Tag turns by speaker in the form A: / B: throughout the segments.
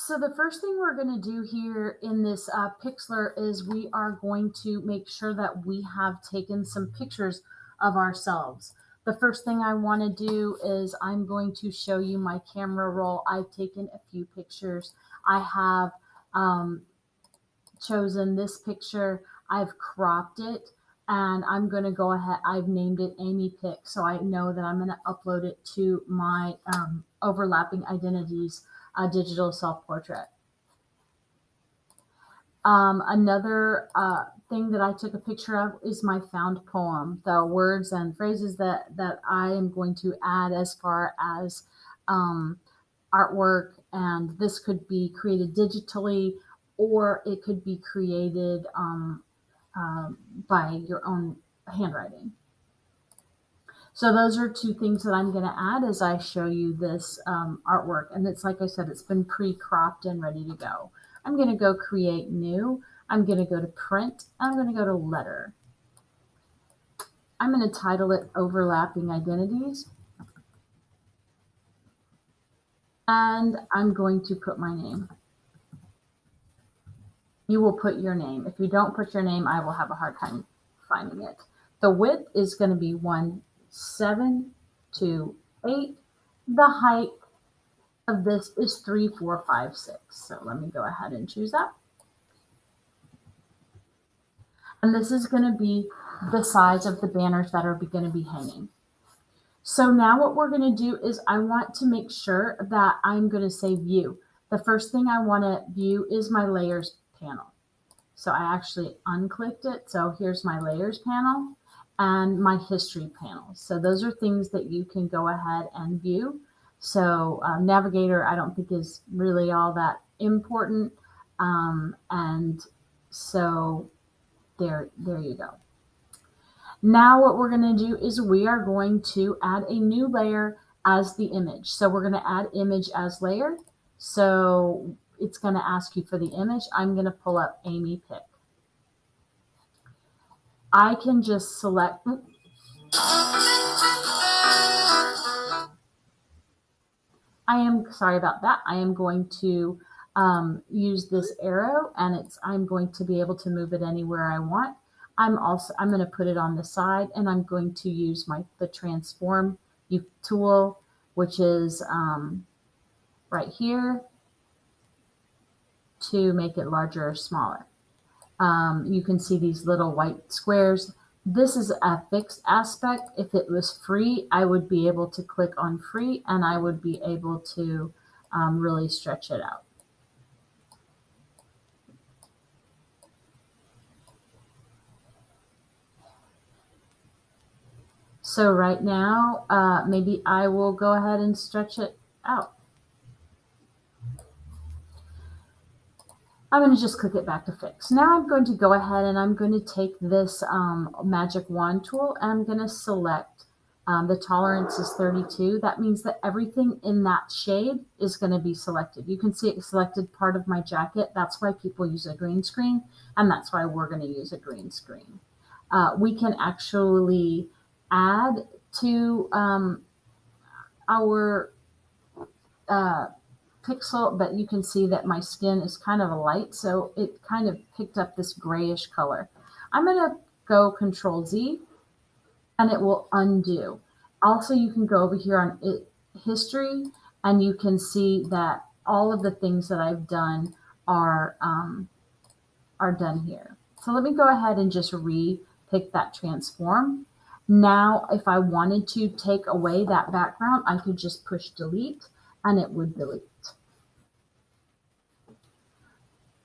A: So the first thing we're going to do here in this Pixlr is we are going to make sure that we have taken some pictures of ourselves. The first thing I want to do is I'm going to show you my camera roll. I've taken a few pictures. I have chosen this picture. I've cropped it, and I'm going to go ahead. I've named it Amy Pic, so I know that I'm going to upload it to my Overlapping Identities digital self-portrait. Another thing that I took a picture of is my found poem, the words and phrases that I am going to add as far as artwork, and this could be created digitally or it could be created by your own handwriting. So those are two things that I'm going to add as I show you this artwork. And it's like I said, it's been pre-cropped and ready to go. I'm going to go create new. I'm going to go to print. I'm going to go to letter. I'm going to title it Overlapping Identities. And I'm going to put my name. You will put your name. If you don't put your name, I will have a hard time finding it. The width is going to be 1.728. The height of this is 3.456. So let me go ahead and choose that. And this is going to be the size of the banners that are going to be hanging. So now what we're going to do is I want to make sure that I'm going to say view. The first thing I want to view is my layers panel. So I actually unclicked it. So here's my layers panel and my history panel. So those are things that you can go ahead and view. So Navigator, I don't think is really all that important. And so there you go. Now what we're going to do is we are going to add a new layer as the image. So we're going to add image as layer. So it's going to ask you for the image. I'm going to pull up Amy Pic. I can just select. I am sorry about that. I am going to use this arrow, and I'm going to be able to move it anywhere I want. I'm going to put it on the side, and I'm going to use the transform tool, which is right here, to make it larger or smaller. You can see these little white squares. This is a fixed aspect. If it was free, I would be able to click on free, and I would be able to really stretch it out. So right now, maybe I will go ahead and stretch it out. I'm going to just click it back to fix. Now I'm going to go ahead and I'm going to take this magic wand tool, and I'm going to select the tolerance is 32. That means that everything in that shade is going to be selected. You can see it selected part of my jacket. That's why people use a green screen, and that's why we're going to use a green screen. We can actually add to our pixel, but you can see that my skin is kind of a light, so it kind of picked up this grayish color. I'm going to go Control Z, and it will undo. Also, you can go over here on history, and you can see that all of the things that I've done are done here. So let me go ahead and just pick that transform. Now, if I wanted to take away that background, I could just push delete, and it would delete.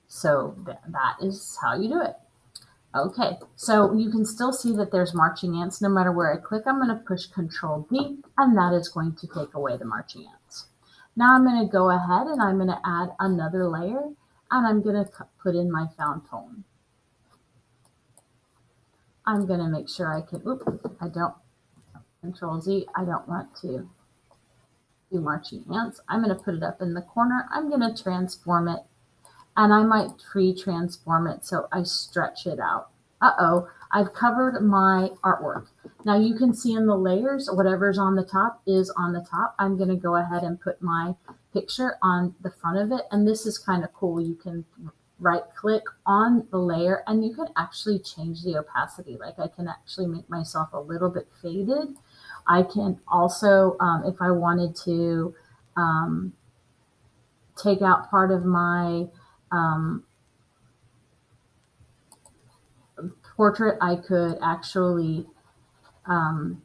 A: So that is how you do it. Okay, so you can still see that there's marching ants. No matter where I click, I'm going to push Control D, and that is going to take away the marching ants. Now I'm going to go ahead and I'm going to add another layer, and I'm going to put in my found poem. I'm going to make sure I can, Control Z, I don't want to do marching ants. I'm going to put it up in the corner. I'm going to transform it, and I might transform it so I stretch it out. I've covered my artwork. Now you can see in the layers, whatever's on the top is on the top. I'm going to go ahead and put my picture on the front of it. And this is kind of cool. You can right click on the layer and you can actually change the opacity. Like I can actually make myself a little bit faded. I can also, if I wanted to take out part of my portrait, I could actually kind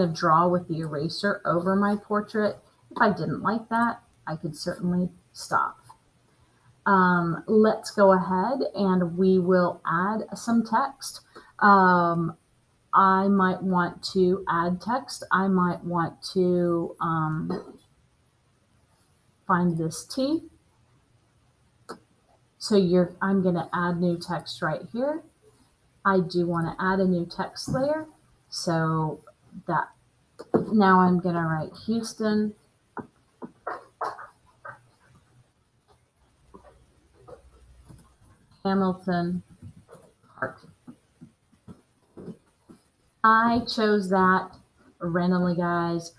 A: of draw with the eraser over my portrait. If I didn't like that, I could certainly stop. Let's go ahead and we will add some text. I might want to add text. I might want to find this T. So I'm going to add new text right here. I do want to add a new text layer. So that now I'm going to write Houston. Hamilton Park. I chose that randomly, guys.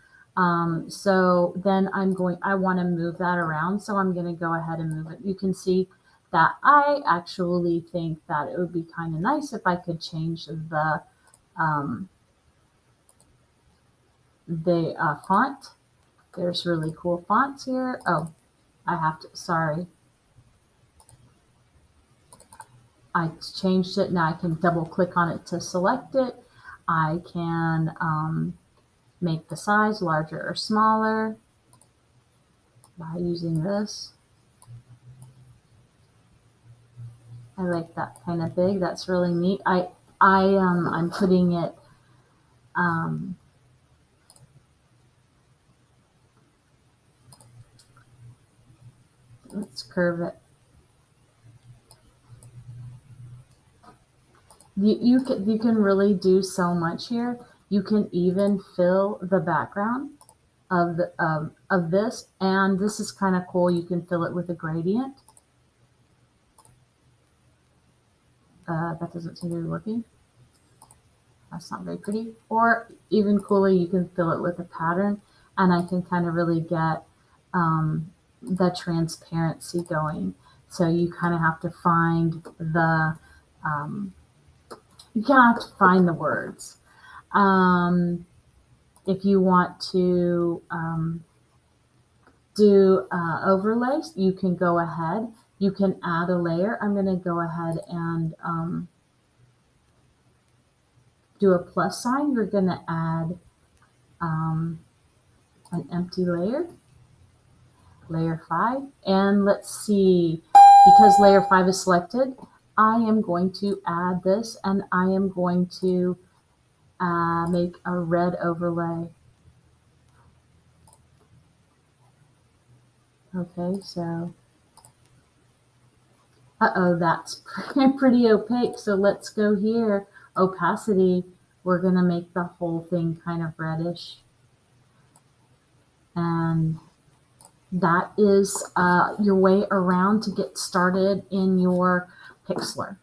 A: So then I want to move that around. So I'm going to go ahead and move it. You can see that I actually think that it would be kind of nice if I could change the font. There's really cool fonts here. Oh, sorry. I changed it. Now I can double click on it to select it. I can make the size larger or smaller by using this. I like that kind of big. That's really neat. I'm putting it let's curve it. You can really do so much here. You can even fill the background of this, and this is kind of cool. You can fill it with a gradient. That doesn't seem to be working. That's not very pretty. Or even cooler, you can fill it with a pattern, and I can kind of really get the transparency going. So you kind of have to find the words. If you want to do overlays, you can go ahead. You can add a layer. I'm going to go ahead and do a plus sign. You're going to add an empty layer, layer 5. And let's see, because layer 5 is selected, I am going to add this, and I am going to make a red overlay. Okay, so, that's pretty opaque. So let's go here, opacity. We're gonna make the whole thing kind of reddish. And that is your way around to get started in your Pixlr.